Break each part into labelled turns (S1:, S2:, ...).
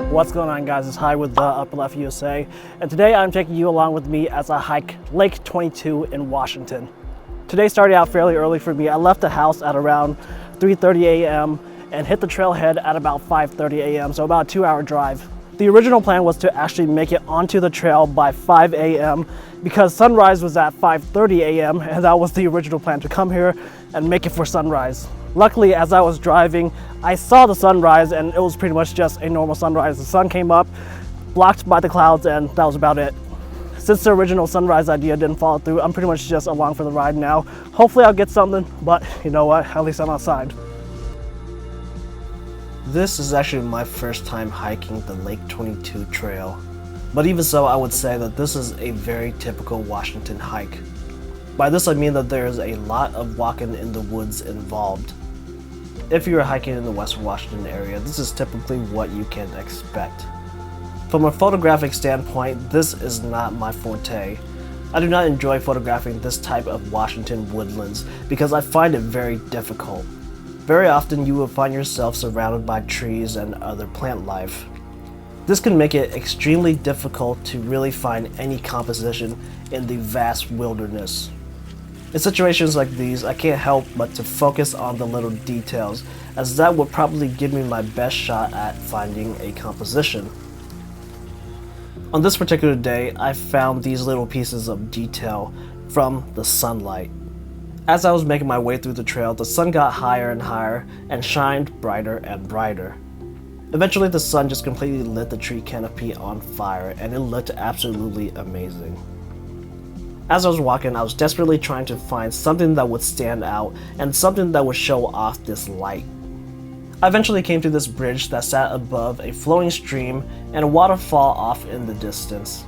S1: What's going on, guys? It's Hy with the Upper Left USA, and today I'm taking you along with me as I hike Lake 22 in Washington. Today started out fairly early for me. I left the house at around 3:30 a.m. and hit the trailhead at about 5:30 a.m., so about a 2-hour drive. The original plan was to actually make it onto the trail by 5 a.m. because sunrise was at 5:30 a.m. and that was the original plan, to come here and make it for sunrise. Luckily, as I was driving, I saw the sunrise and it was pretty much just a normal sunrise. The sun came up, blocked by the clouds, and that was about it. Since the original sunrise idea didn't follow through, I'm pretty much just along for the ride now. Hopefully I'll get something, but you know what, at least I'm outside. This is actually my first time hiking the Lake 22 trail. But even so, I would say that this is a very typical Washington hike. By this I mean that there is a lot of walking in the woods involved. If you are hiking in the Western Washington area, this is typically what you can expect. From a photographic standpoint, this is not my forte. I do not enjoy photographing this type of Washington woodlands because I find it very difficult. Very often you will find yourself surrounded by trees and other plant life. This can make it extremely difficult to really find any composition in the vast wilderness. In situations like these, I can't help but to focus on the little details, as that would probably give me my best shot at finding a composition. On this particular day, I found these little pieces of detail from the sunlight. As I was making my way through the trail, the sun got higher and higher and shined brighter and brighter. Eventually the sun just completely lit the tree canopy on fire, and it looked absolutely amazing. As I was walking, I was desperately trying to find something that would stand out and something that would show off this light. I eventually came to this bridge that sat above a flowing stream and a waterfall off in the distance.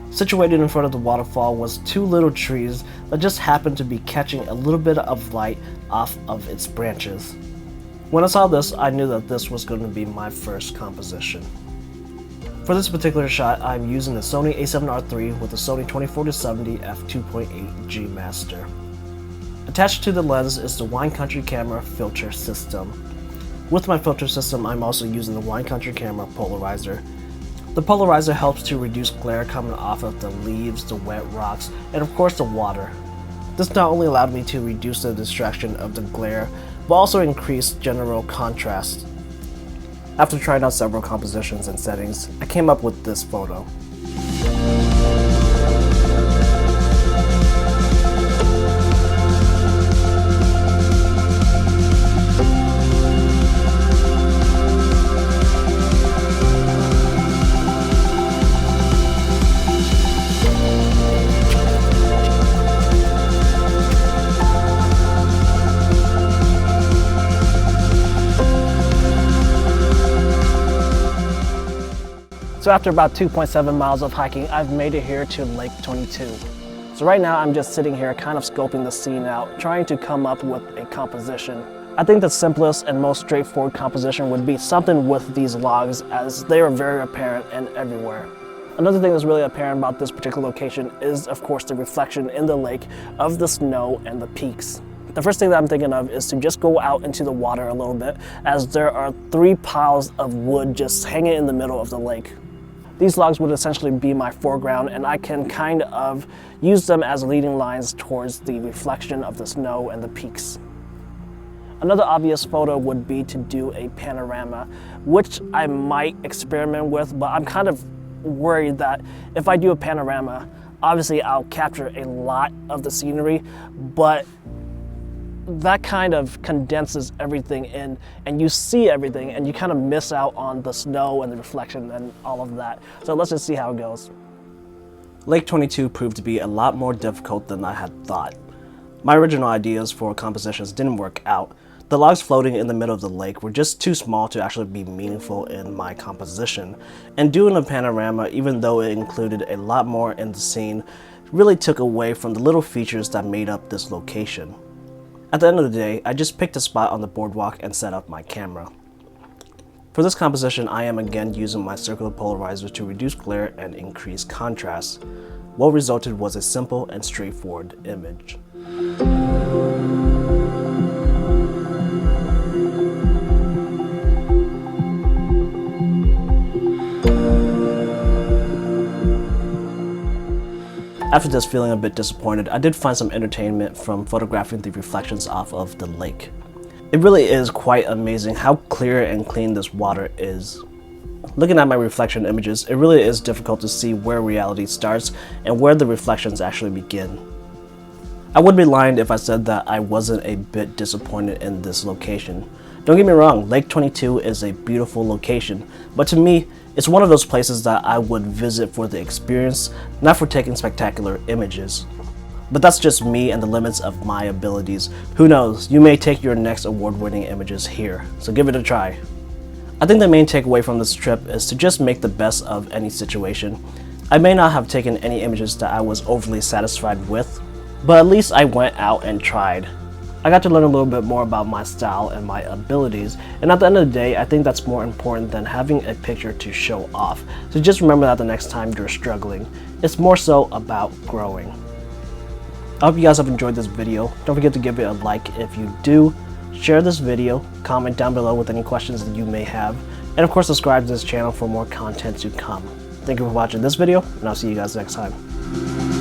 S1: Situated in front of the waterfall was 2 little trees that just happened to be catching a little bit of light off of its branches. When I saw this, I knew that this was going to be my first composition. For this particular shot, I'm using the Sony a7R III with the Sony 24-70 f2.8 G Master. Attached to the lens is the Wine Country camera filter system. With my filter system, I'm also using the Wine Country camera polarizer. The polarizer helps to reduce glare coming off of the leaves, the wet rocks, and of course the water. This not only allowed me to reduce the distraction of the glare, but also increase general contrast. After trying out several compositions and settings, I came up with this photo. So after about 2.7 miles of hiking, I've made it here to Lake 22. So right now I'm just sitting here kind of scoping the scene out, trying to come up with a composition. I think the simplest and most straightforward composition would be something with these logs, as they are very apparent and everywhere. Another thing that's really apparent about this particular location is, of course, the reflection in the lake of the snow and the peaks. The first thing that I'm thinking of is to just go out into the water a little bit, as there are 3 piles of wood just hanging in the middle of the lake. These logs would essentially be my foreground, and I can kind of use them as leading lines towards the reflection of the snow and the peaks. Another obvious photo would be to do a panorama, which I might experiment with, but I'm kind of worried that if I do a panorama, obviously I'll capture a lot of the scenery, but that kind of condenses everything in and you see everything and you kind of miss out on the snow and the reflection and all of that. So let's just see how it goes. Lake 22 proved to be a lot more difficult than I had thought. My original ideas for compositions didn't work out. The logs floating in the middle of the lake were just too small to actually be meaningful in my composition. And doing a panorama, even though it included a lot more in the scene, really took away from the little features that made up this location. At the end of the day, I just picked a spot on the boardwalk and set up my camera. For this composition, I am again using my circular polarizer to reduce glare and increase contrast. What resulted was a simple and straightforward image. After just feeling a bit disappointed, I did find some entertainment from photographing the reflections off of the lake. It really is quite amazing how clear and clean this water is. Looking at my reflection images, it really is difficult to see where reality starts and where the reflections actually begin. I would be lying if I said that I wasn't a bit disappointed in this location. Don't get me wrong, Lake 22 is a beautiful location, but to me, it's one of those places that I would visit for the experience, not for taking spectacular images. But that's just me and the limits of my abilities. Who knows, you may take your next award-winning images here, so give it a try. I think the main takeaway from this trip is to just make the best of any situation. I may not have taken any images that I was overly satisfied with, but at least I went out and tried. I got to learn a little bit more about my style and my abilities, and at the end of the day, I think that's more important than having a picture to show off. So just remember that the next time you're struggling. It's more so about growing. I hope you guys have enjoyed this video. Don't forget to give it a like if you do. Share this video, comment down below with any questions that you may have, and of course subscribe to this channel for more content to come. Thank you for watching this video, and I'll see you guys next time.